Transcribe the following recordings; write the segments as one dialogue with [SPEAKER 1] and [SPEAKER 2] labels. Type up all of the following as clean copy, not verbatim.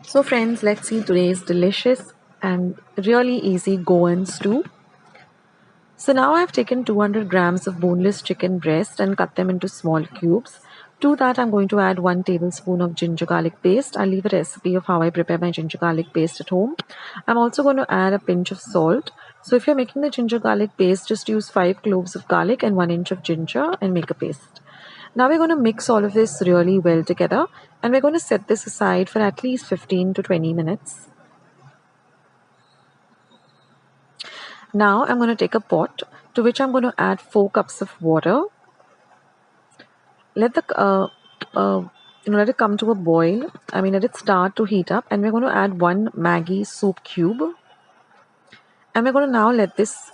[SPEAKER 1] So friends, let's see today's delicious and really easy Goan stew. So now I've taken 200 grams of boneless chicken breast and cut them into small cubes. To that I'm going to add 1 tablespoon of ginger garlic paste. I'll leave a recipe of how I prepare my ginger garlic paste at home. I'm also going to add a pinch of salt. So if you're making the ginger garlic paste, just use 5 cloves of garlic and 1 inch of ginger and make a paste. Now we're going to mix all of this really well together, and we're going to set this aside for at least 15 to 20 minutes. Now I'm going to take a pot to which I'm going to add 4 cups of water. Let it come to a boil. Let it start to heat up, and we're going to add 1 Maggi soup cube. And we're going to now let this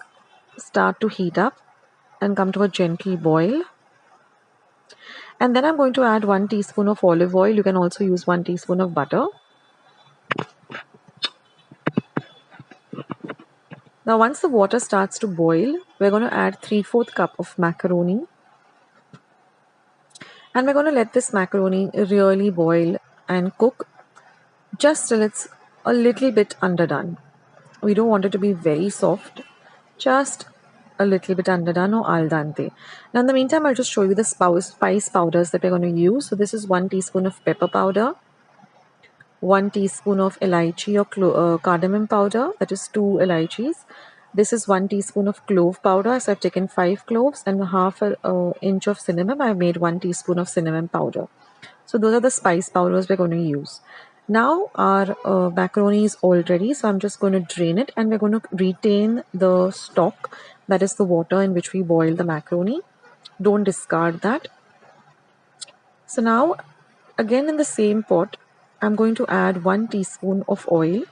[SPEAKER 1] start to heat up and come to a gentle boil. And then I'm going to add 1 teaspoon of olive oil. You can also use 1 teaspoon of butter. Now once the water starts to boil, we're going to add 3/4 cup of macaroni. And we're going to let this macaroni really boil and cook just till it's a little bit underdone. We don't want it to be very soft, just a little bit underdone or al dente. Now in the meantime, I'll just show you the spice powders that we're going to use. So this is 1 teaspoon of pepper powder, 1 teaspoon of elaichi or cardamom powder, that is 2 elaichis. This is 1 teaspoon of clove powder. So I've taken 5 cloves and half an inch of cinnamon. I've made 1 teaspoon of cinnamon powder. So those are the spice powders we're going to use. Now our macaroni is all ready. So I'm just going to drain it, and we're going to retain the stock, that is the water in which we boil the macaroni. Don't discard that. So now again in the same pot, I'm going to add 1 teaspoon of oil.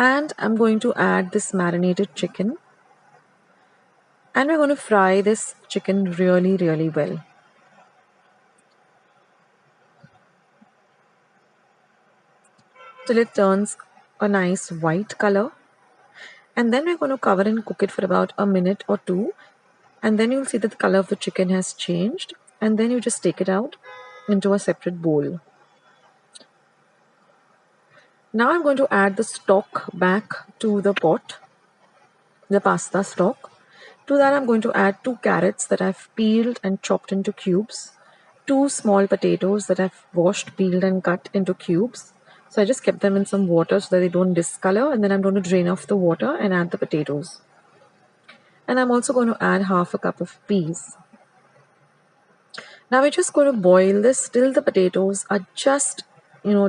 [SPEAKER 1] And I'm going to add this marinated chicken. And we're going to fry this chicken really, really well. Till it turns a nice white color. And then we're going to cover and cook it for about a minute or two. And then you'll see that the color of the chicken has changed. And then you just take it out into a separate bowl. Now I'm going to add the stock back to the pot, the pasta stock. To that I'm going to add 2 carrots that I've peeled and chopped into cubes, 2 small potatoes that I've washed, peeled and cut into cubes. So I just kept them in some water so that they don't discolor, and then I'm going to drain off the water and add the potatoes. And I'm also going to add half a cup of peas. Now we're just going to boil this till the potatoes are just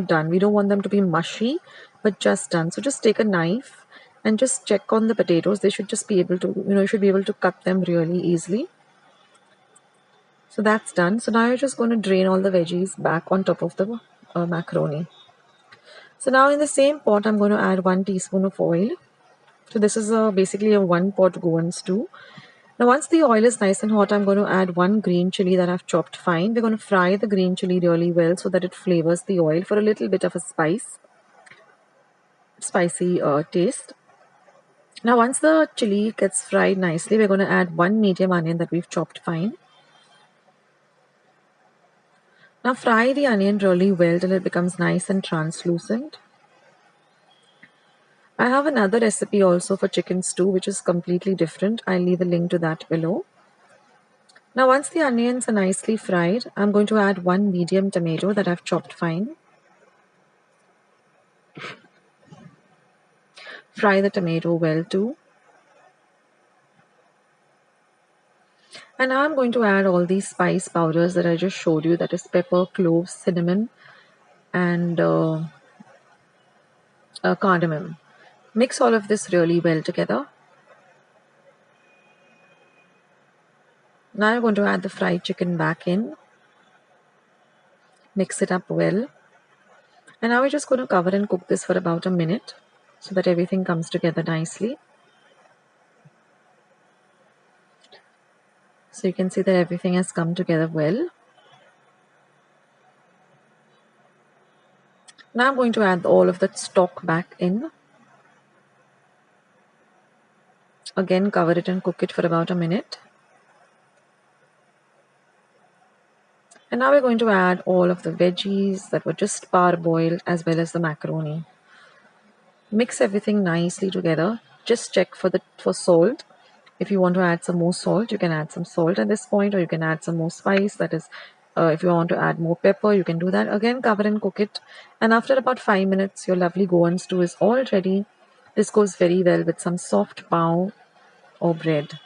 [SPEAKER 1] done. We don't want them to be mushy, but just done. So just take a knife and just check on the potatoes. They should just be able to, you should be able to cut them really easily. So that's done. So now you're just going to drain all the veggies back on top of the macaroni. So now in the same pot, I'm going to add 1 teaspoon of oil. So this is basically a 1 pot Goan stew. Now once the oil is nice and hot, I'm going to add 1 green chili that I've chopped fine. We're going to fry the green chili really well so that it flavors the oil for a little bit of a spicy taste. Now once the chili gets fried nicely, we're going to add 1 medium onion that we've chopped fine. Now fry the onion really well till it becomes nice and translucent. I have another recipe also for chicken stew which is completely different. I'll leave a link to that below. Now once the onions are nicely fried, I'm going to add 1 medium tomato that I've chopped fine. Fry the tomato well too. And now I'm going to add all these spice powders that I just showed you, that is pepper, cloves, cinnamon and cardamom. Mix all of this really well together. Now I'm going to add the fried chicken back in. Mix it up well. And now we're just going to cover and cook this for about a minute so that everything comes together nicely. So you can see that everything has come together well. Now I'm going to add all of that stock back in. Again, cover it and cook it for about a minute. And now we're going to add all of the veggies that were just parboiled as well as the macaroni. Mix everything nicely together. Just check for salt. If you want to add some more salt, you can add some salt at this point, or you can add some more spice. That is, if you want to add more pepper, you can do that. Again, cover and cook it. And after about 5 minutes, your lovely Goan stew is all ready. This goes very well with some soft pav or bread.